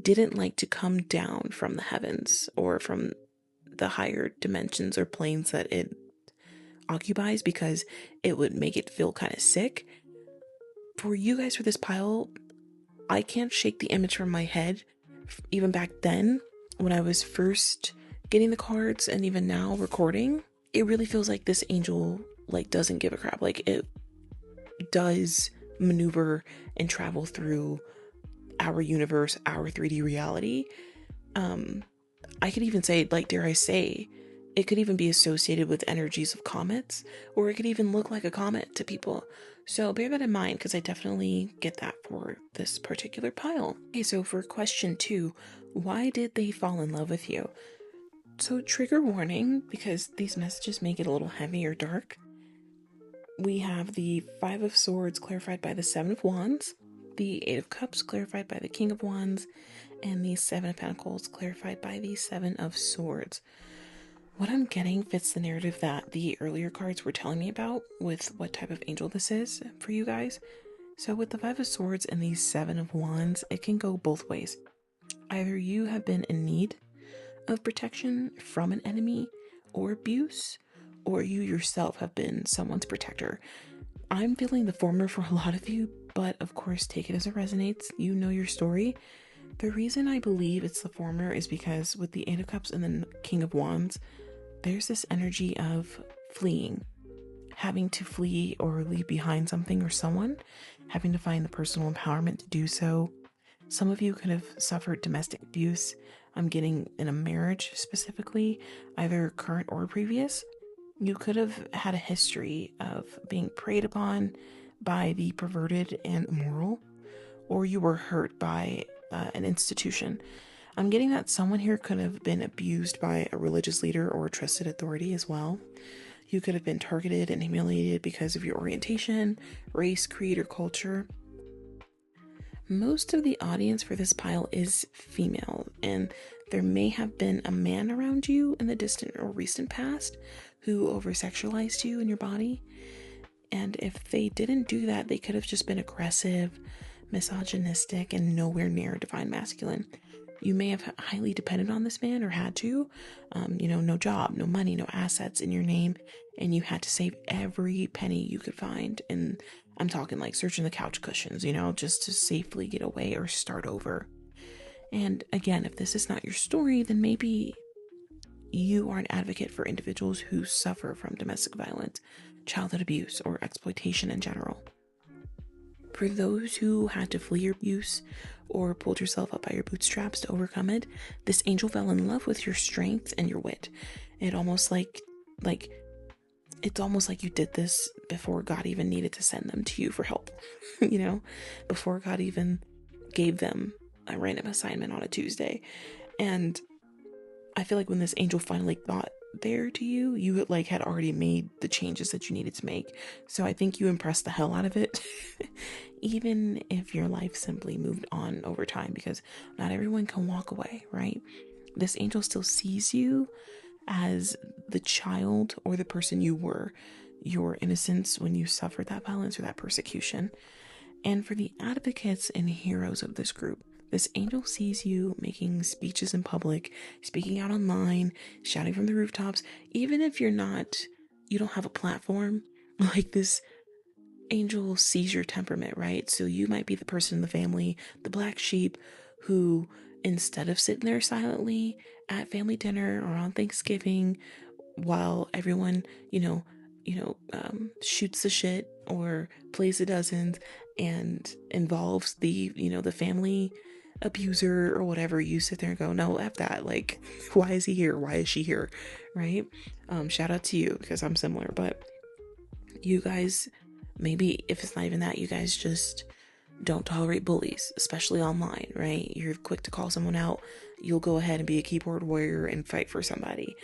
didn't like to come down from the heavens or from the higher dimensions or planes that it occupies because it would make it feel kind of sick. For you guys, for this pile, I can't shake the image from my head. Even back then, when I was first getting the cards and even now recording, it really feels like this angel like doesn't give a crap. Like it does maneuver and travel through our universe, our 3D reality. I could even say, like, dare I say, it could even be associated with energies of comets, or it could even look like a comet to people. So bear that in mind, because I definitely get that for this particular pile. Okay, so for question 2, why did they fall in love with you? So trigger warning, because these messages may get a little heavy or dark. We have the 5 of Swords clarified by the 7 of Wands, the 8 of Cups clarified by the King of Wands, and the 7 of Pentacles clarified by the 7 of Swords. What I'm getting fits the narrative that the earlier cards were telling me about with what type of angel this is for you guys. So with the 5 of Swords and the 7 of Wands, it can go both ways. Either you have been in need of protection from an enemy or abuse, or you yourself have been someone's protector. I'm feeling the former for a lot of you, but of course take it as it resonates. You know your story. The reason I believe it's the former is because with the 8 of Cups and the King of Wands, there's this energy of fleeing, having to flee or leave behind something or someone, having to find the personal empowerment to do so. Some of you could have suffered domestic abuse. I'm getting in a marriage specifically, either current or previous. You could have had a history of being preyed upon by the perverted and immoral, or you were hurt by an institution. I'm getting that someone here could have been abused by a religious leader or a trusted authority as well. You could have been targeted and humiliated because of your orientation, race, creed, or culture. Most of the audience for this pile is female, and there may have been a man around you in the distant or recent past who over-sexualized you in your body. And if they didn't do that, they could have just been aggressive, misogynistic, and nowhere near divine masculine. You may have highly depended on this man or had to, no job, no money, no assets in your name, and you had to save every penny you could find. And I'm talking like searching the couch cushions, just to safely get away or start over. And again, if this is not your story, then maybe you are an advocate for individuals who suffer from domestic violence, childhood abuse, or exploitation in general. For those who had to flee your abuse or pulled yourself up by your bootstraps to overcome it, this angel fell in love with your strength and your wit. It's almost like you did this before God even needed to send them to you for help, before God even gave them a random assignment on a Tuesday. And I feel like when this angel finally got there to you, you had already made the changes that you needed to make. So I think you impressed the hell out of it, even if your life simply moved on over time, because not everyone can walk away, right? This angel still sees you as the child or the person you were, your innocence when you suffered that violence or that persecution. And for the advocates and heroes of this group, this angel sees you making speeches in public, speaking out online, shouting from the rooftops. Even if you don't have a platform, like this angel sees your temperament, right? So you might be the person in the family, the black sheep, who instead of sitting there silently at family dinner or on Thanksgiving while everyone, shoots the shit or plays the dozens and involves the family abuser or whatever, you sit there and go, no, F that. Like, why is he here? Why is she here? Right? Shout out to you, because I'm similar. But you guys, maybe if it's not even that, you guys just don't tolerate bullies, especially online, right? You're quick to call someone out. You'll go ahead and be a keyboard warrior and fight for somebody.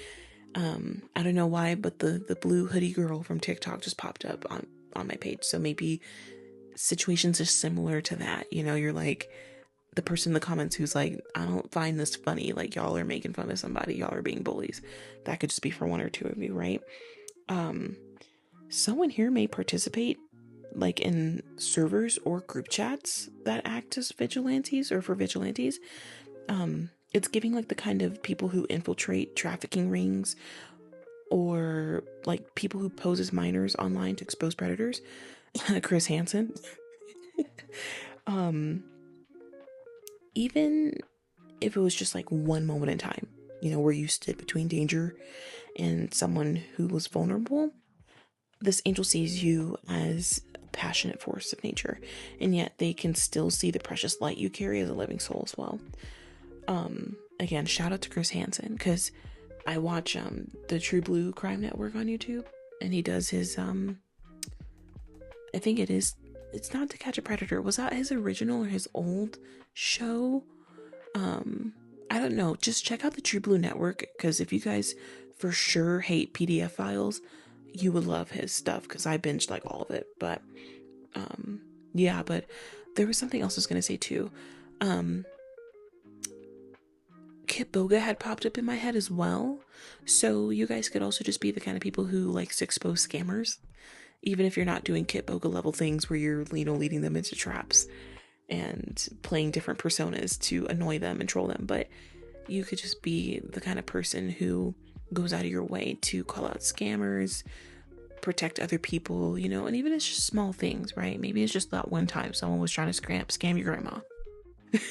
I don't know why, but the blue hoodie girl from TikTok just popped up on my page. So maybe situations are similar to that. You know, you're like the person in the comments who's like, I don't find this funny. Like, y'all are making fun of somebody. Y'all are being bullies. That could just be for one or two of you, right? Someone here may participate like in servers or group chats that act as vigilantes or for vigilantes. It's giving like the kind of people who infiltrate trafficking rings or like people who pose as minors online to expose predators. Chris Hansen. Even if it was just like one moment in time, you know, where you stood between danger and someone who was vulnerable, this angel sees you as a passionate force of nature, and yet they can still see the precious light you carry as a living soul as well. Again, shout out to Chris Hansen, because I watch the True Blue Crime Network on YouTube, and he does his I think it's not To Catch a Predator. Was that his original or his old show? I don't know. Just check out the True Blue Network, because if you guys for sure hate PDF files, you would love his stuff, because I binged like all of it. But yeah, but there was something else I was gonna say too. Kit Boga had popped up in my head as well. So you guys could also just be the kind of people who likes to expose scammers, even if you're not doing Kit Boga level things where you're, you know, leading them into traps and playing different personas to annoy them and troll them. But you could just be the kind of person who goes out of your way to call out scammers, protect other people, you know, and even it's just small things, right? Maybe it's just that one time someone was trying to scam your grandma,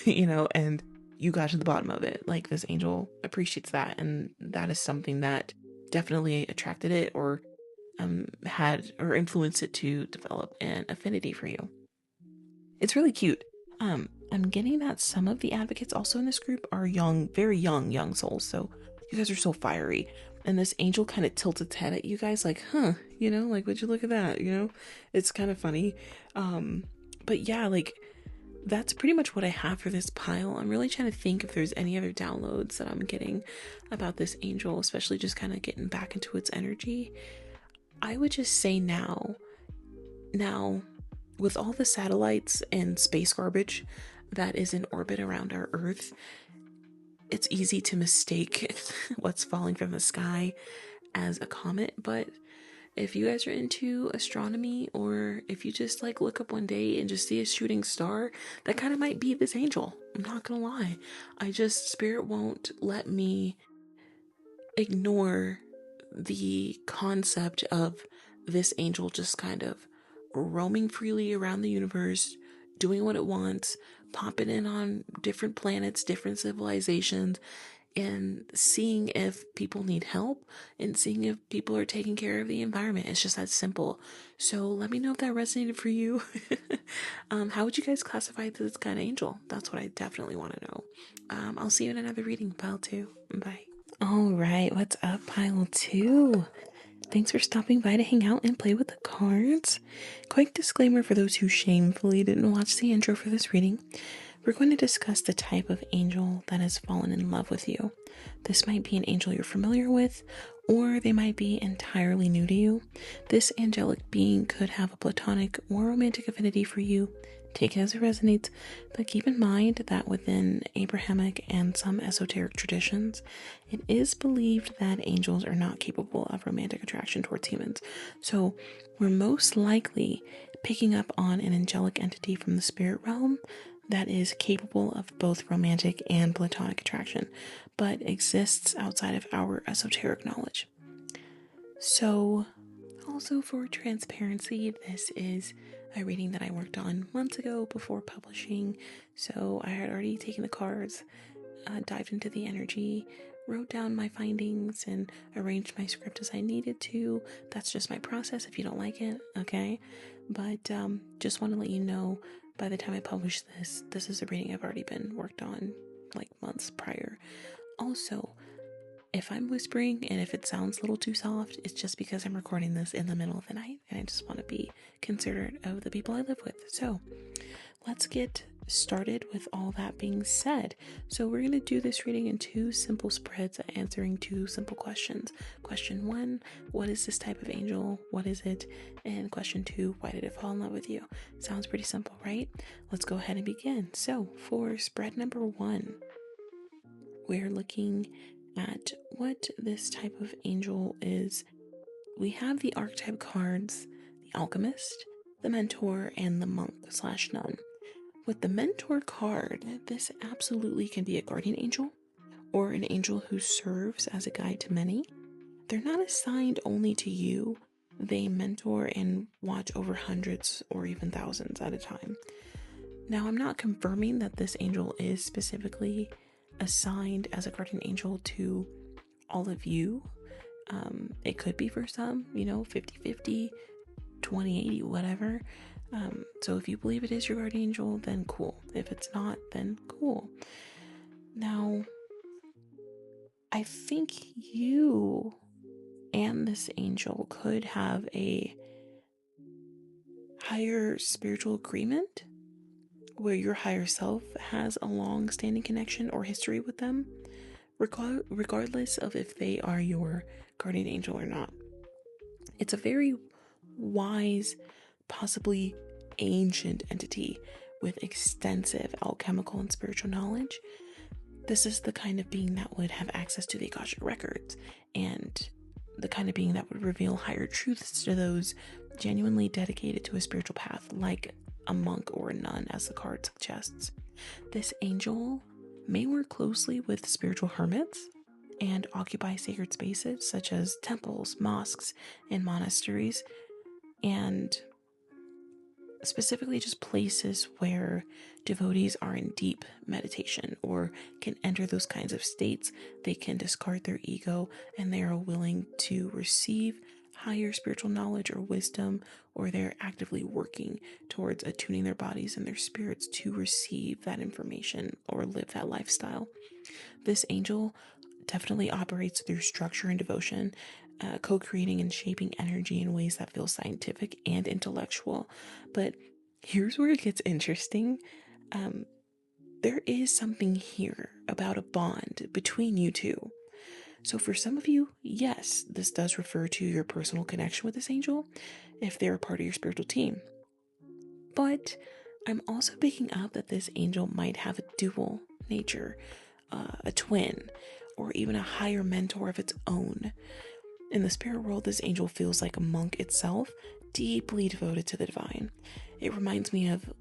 you know, and you got to the bottom of it. Like, this angel appreciates that, and that is something that definitely attracted it or had or influenced it to develop an affinity for you. It's really cute. I'm getting that some of the advocates also in this group are young, very young souls. So you guys are so fiery. And this angel kind of tilts its head at you guys like, huh, you know, like, would you look at that? You know, it's kind of funny. But yeah, like, that's pretty much what I have for this pile. I'm really trying to think if there's any other downloads that I'm getting about this angel, especially just kind of getting back into its energy. I would just say now, with all the satellites and space garbage that is in orbit around our Earth, it's easy to mistake what's falling from the sky as a comet. But if you guys are into astronomy, or if you just like look up one day and just see a shooting star, that kind of might be this angel. I'm not gonna lie. Spirit won't let me ignore the concept of this angel just kind of roaming freely around the universe, doing what it wants, popping in on different planets, different civilizations, and seeing if people need help and seeing if people are taking care of the environment. It's just that simple. So let me know if that resonated for you. How would you guys classify this kind of angel? That's what I definitely want to know. I'll see you in another reading, pile 2. Bye. All right, what's up, pile 2? Thanks for stopping by to hang out and play with the cards. Quick disclaimer for those who shamefully didn't watch the intro for this reading. We're going to discuss the type of angel that has fallen in love with you. This might be an angel you're familiar with, or they might be entirely new to you. This angelic being could have a platonic or romantic affinity for you. Take it as it resonates, but keep in mind that within Abrahamic and some esoteric traditions, it is believed that angels are not capable of romantic attraction towards humans. So we're most likely picking up on an angelic entity from the spirit realm that is capable of both romantic and platonic attraction, but exists outside of our esoteric knowledge. So, also for transparency, this is a reading that I worked on months ago before publishing, so I had already taken the cards, dived into the energy, wrote down my findings, and arranged my script as I needed to. That's just my process if you don't like it, okay? But just want to let you know, by the time I publish this is a reading I've already been worked on like months prior. Also, if I'm whispering and if it sounds a little too soft, it's just because I'm recording this in the middle of the night and I just want to be considerate of the people I live with. So let's get started with all that being said. So we're going to do this reading in 2 simple spreads, answering 2 simple questions. Question 1, what is this type of angel? What is it? And question 2, why did it fall in love with you? Sounds pretty simple, right? Let's go ahead and begin. So for spread number 1, we're looking at what this type of angel is. We have the archetype cards, the alchemist, the mentor, and the monk/nun. With the mentor card, this absolutely can be a guardian angel or an angel who serves as a guide to many. They're not assigned only to you. They mentor and watch over hundreds or even thousands at a time. Now, I'm not confirming that this angel is specifically assigned as a guardian angel to all of you. It could be for some, 50-50, 20-80, whatever. So if you believe it is your guardian angel, then cool. If it's not, then cool. Now, I think you and this angel could have a higher spiritual agreement where your higher self has a long-standing connection or history with them, regardless of if they are your guardian angel or not. It's a very wise, possibly ancient entity with extensive alchemical and spiritual knowledge. This is the kind of being that would have access to the Akashic records, and the kind of being that would reveal higher truths to those genuinely dedicated to a spiritual path, like a monk or a nun, as the card suggests. This angel may work closely with spiritual hermits and occupy sacred spaces such as temples, mosques, and monasteries, and specifically just places where devotees are in deep meditation or can enter those kinds of states. They can discard their ego and they are willing to receive higher spiritual knowledge or wisdom, or they're actively working towards attuning their bodies and their spirits to receive that information or live that lifestyle. This angel definitely operates through structure and devotion, co-creating and shaping energy in ways that feel scientific and intellectual. But here's where it gets interesting. There is something here about a bond between you two. So for some of you, yes, this does refer to your personal connection with this angel, if they're a part of your spiritual team. But I'm also picking up that this angel might have a dual nature, a twin, or even a higher mentor of its own. In the spirit world, this angel feels like a monk itself, deeply devoted to the divine. It reminds me of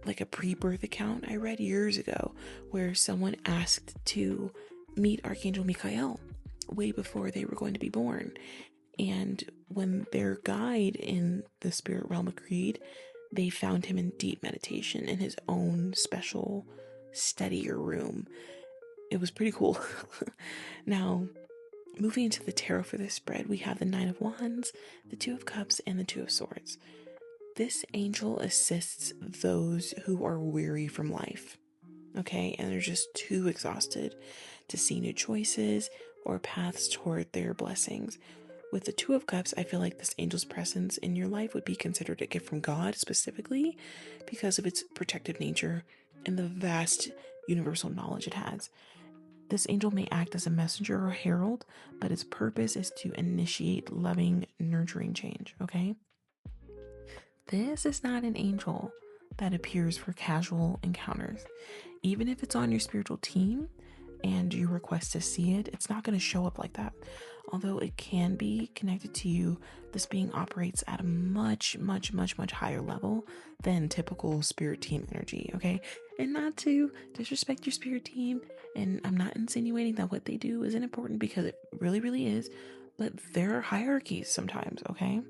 like a pre-birth account I read years ago, where someone asked to meet Archangel Michael way before they were going to be born. And when their guide in the spirit realm agreed, they found him in deep meditation in his own special, steadier room. It was pretty cool. Now, moving into the tarot for this spread, we have the Nine of Wands, the Two of Cups, and the Two of Swords. This angel assists those who are weary from life, okay? And they're just too exhausted to see new choices or paths toward their blessings. With the Two of Cups, I feel like this angel's presence in your life would be considered a gift from God specifically because of its protective nature and the vast universal knowledge it has. This angel may act as a messenger or herald, but its purpose is to initiate loving, nurturing change, okay? This is not an angel that appears for casual encounters. Even if it's on your spiritual team and you request to see it, it's not going to show up like that. Although it can be connected to you, this being operates at a much, much, much, much higher level than typical spirit team energy, okay? And not to disrespect your spirit team, and I'm not insinuating that what they do isn't important, because it really, really is, but there are hierarchies sometimes, okay?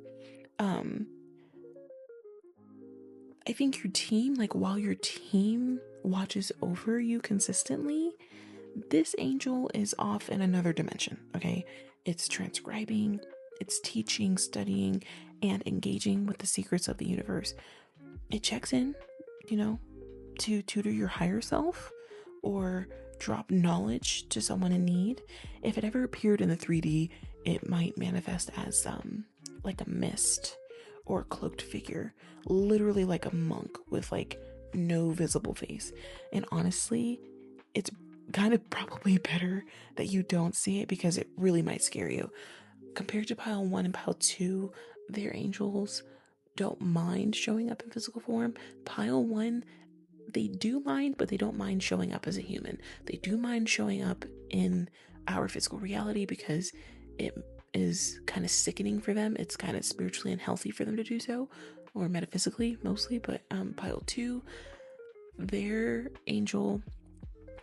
I think your team, like while your team watches over you consistently, this angel is off in another dimension, okay? It's transcribing, it's teaching, studying, and engaging with the secrets of the universe. It checks in, to tutor your higher self or drop knowledge to someone in need. If it ever appeared in the 3D, it might manifest as like a mist or a cloaked figure, literally like a monk with like no visible face. And honestly, it's kind of probably better that you don't see it because it really might scare you. Compared to pile 1 and pile 2, their angels don't mind showing up in physical form. Pile 1, they do mind, but they don't mind showing up as a human. They do mind showing up in our physical reality because it is kind of sickening for them. It's kind of spiritually unhealthy for them to do so, or metaphysically mostly. But pile 2, their angel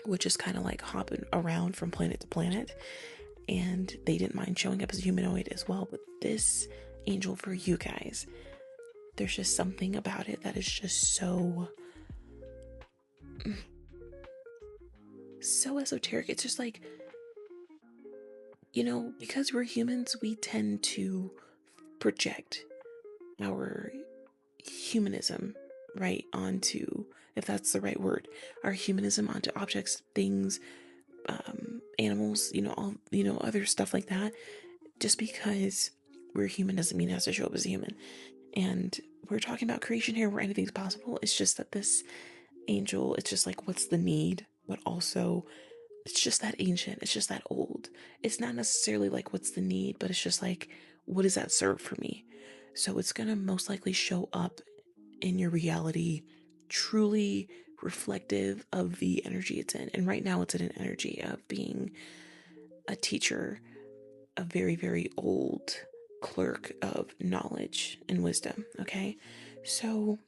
would just kind of like hopping around from planet to planet, and they didn't mind showing up as a humanoid as well. But this angel for you guys, there's just something about it that is just so esoteric. It's just like, because we're humans, we tend to project our humanism right onto, if that's the right word, our humanism onto objects, things, animals, all, other stuff like that. Just because we're human doesn't mean it has to show up as a human. And we're talking about creation here where anything's possible. It's just that this angel, it's just like, what's the need? But also, it's just that ancient. It's just that old. It's not necessarily like, what's the need? But it's just like, what does that serve for me? So it's going to most likely show up in your reality truly reflective of the energy it's in. And right now it's in an energy of being a teacher, a very, very old clerk of knowledge and wisdom. Okay. So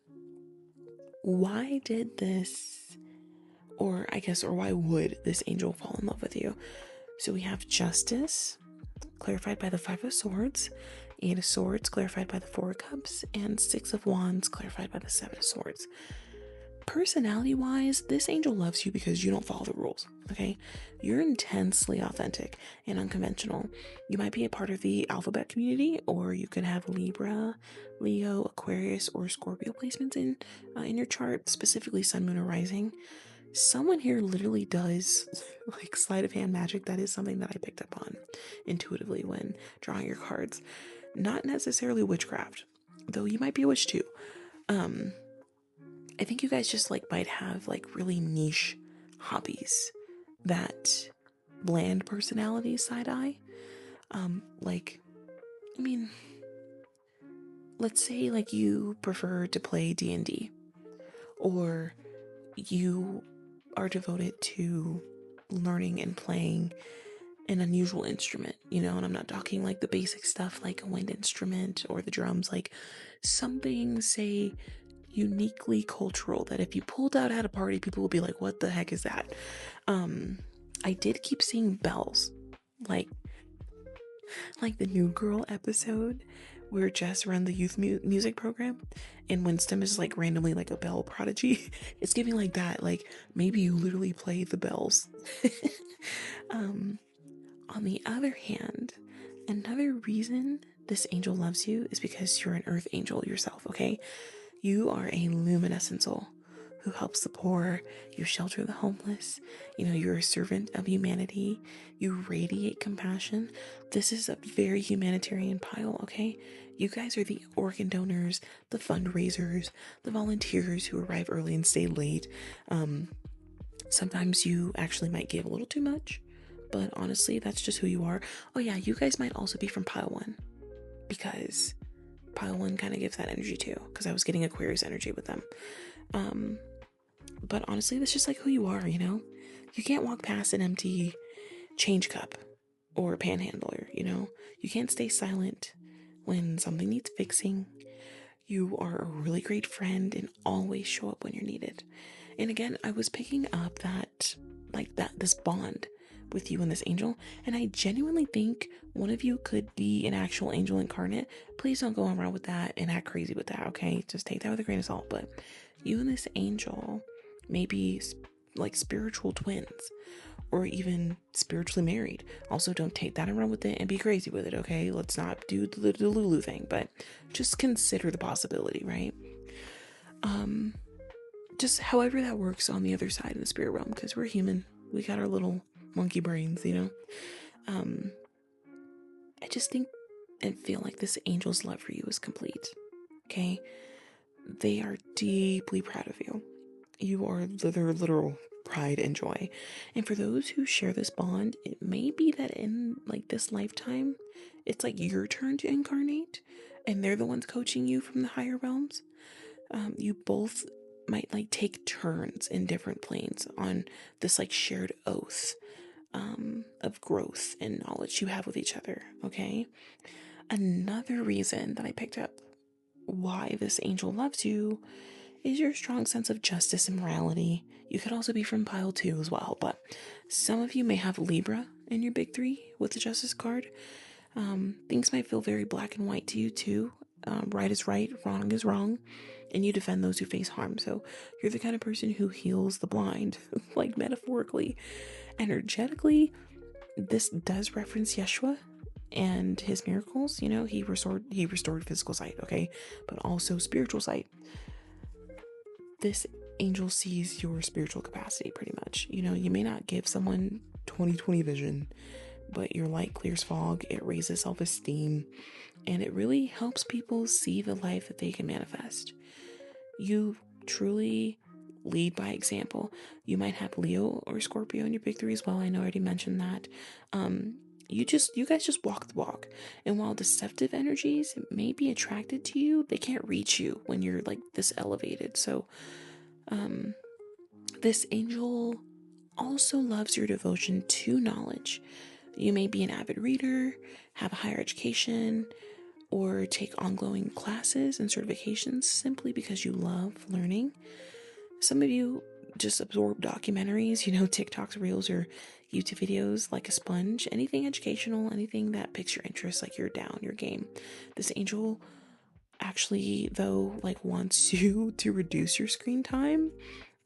why did this, or why would this angel fall in love with you? So we have justice, clarified by the 5 of Swords, 8 of Swords, clarified by the 4 of Cups, and 6 of Wands, clarified by the 7 of Swords. Personality-wise, this angel loves you because you don't follow the rules, okay? You're intensely authentic and unconventional. You might be a part of the alphabet community, or you could have Libra, Leo, Aquarius, or Scorpio placements in your chart, specifically Sun, Moon, or Rising. Someone here literally does like sleight of hand magic. That is something that I picked up on intuitively when drawing your cards. Not necessarily witchcraft, though you might be a witch too. I think you guys just like might have like really niche hobbies that bland personality side eye. Let's say like you prefer to play D&D, or you are devoted to learning and playing an unusual instrument, and I'm not talking like the basic stuff like a wind instrument or the drums, like something, say, uniquely cultural that if you pulled out at a party, people will be like, what the heck is that? I did keep seeing bells, like the New Girl episode where Jess ran the youth music program and Winston is like randomly like a bell prodigy. It's giving like that, like maybe you literally play the bells. On the other hand, another reason this angel loves you is because you're an earth angel yourself, okay? You are a luminescent soul who helps the poor, you shelter the homeless, you're a servant of humanity, you radiate compassion. This is a very humanitarian pile, okay? You guys are the organ donors, the fundraisers, the volunteers who arrive early and stay late. Sometimes you actually might give a little too much, but honestly, that's just who you are. Oh yeah, you guys might also be from pile 1, because pile 1 kind of gives that energy too, because I was getting Aquarius energy with them. But honestly, that's just like who you are, You can't walk past an empty change cup or panhandler, You can't stay silent when something needs fixing. You are a really great friend and always show up when you're needed. And again, I was picking up that, this bond with you and this angel, and I genuinely think one of you could be an actual angel incarnate. Please don't go around with that and act crazy with that, okay? Just take that with a grain of salt. But you and this angel may be like spiritual twins, or even spiritually married. Also, don't take that and run with it and be crazy with it, okay? Let's not do the Lulu thing, but just consider the possibility, right? Just however that works on the other side of the spirit realm, because we're human. We got our little monkey brains, I just think and feel like this angel's love for you is complete, okay? They are deeply proud of you. You are their literal pride and joy. And for those who share this bond, it may be that in like this lifetime, it's like your turn to incarnate, and they're the ones coaching you from the higher realms. You both might like take turns in different planes on this like shared oath of growth and knowledge you have with each other. Okay. Another reason that I picked up why this angel loves you is your strong sense of justice and morality. You could also be from pile 2 as well, but some of you may have Libra in your big 3 with the justice card. Things might feel very black and white to you too. Right is right, wrong is wrong, and you defend those who face harm. So you're the kind of person who heals the blind, like metaphorically. Energetically, this does reference Yeshua and his miracles. You know, he restored physical sight, okay, but also spiritual sight. This angel sees your spiritual capacity pretty much. You know, you may not give someone 20/20 vision, but your light clears fog, it raises self-esteem, and it really helps people see the life that they can manifest. You truly lead by example. You might have Leo or Scorpio in your big 3 as well. I know I already mentioned that. You guys just walk the walk. And while deceptive energies may be attracted to you, they can't reach you when you're like this elevated. So this angel also loves your devotion to knowledge. You may be an avid reader, have a higher education, or take ongoing classes and certifications simply because you love learning. Some of you just absorb documentaries, TikToks, Reels, or YouTube videos like a sponge. Anything educational, anything that piques your interest, like you're down, your game. This angel actually, though, like wants you to reduce your screen time.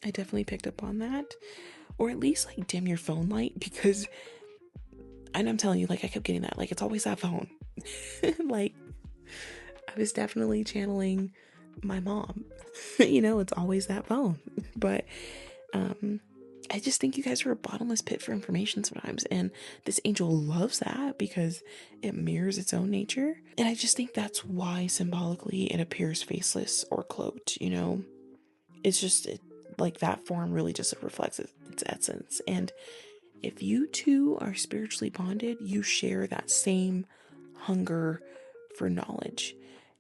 I definitely picked up on that. Or at least like dim your phone light, because, and I'm telling you, like I kept getting that, like it's always that phone. Like I was definitely channeling my mom. It's always that phone. But I just think you guys are a bottomless pit for information sometimes, and this angel loves that because it mirrors its own nature. And I just think that's why symbolically it appears faceless or cloaked. It's just like that form really just reflects its essence. And if you two are spiritually bonded, you share that same hunger for knowledge.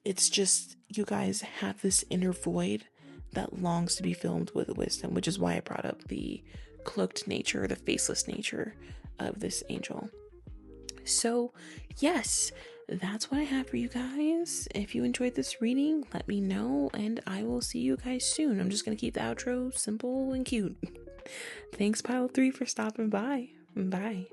It's just you guys have this inner void that longs to be filled with wisdom, which is why I brought up the cloaked nature, the faceless nature of this angel. So, yes, that's what I have for you guys. If you enjoyed this reading, let me know, and I will see you guys soon. I'm just going to keep the outro simple and cute. Thanks, Pile 3, for stopping by. Bye.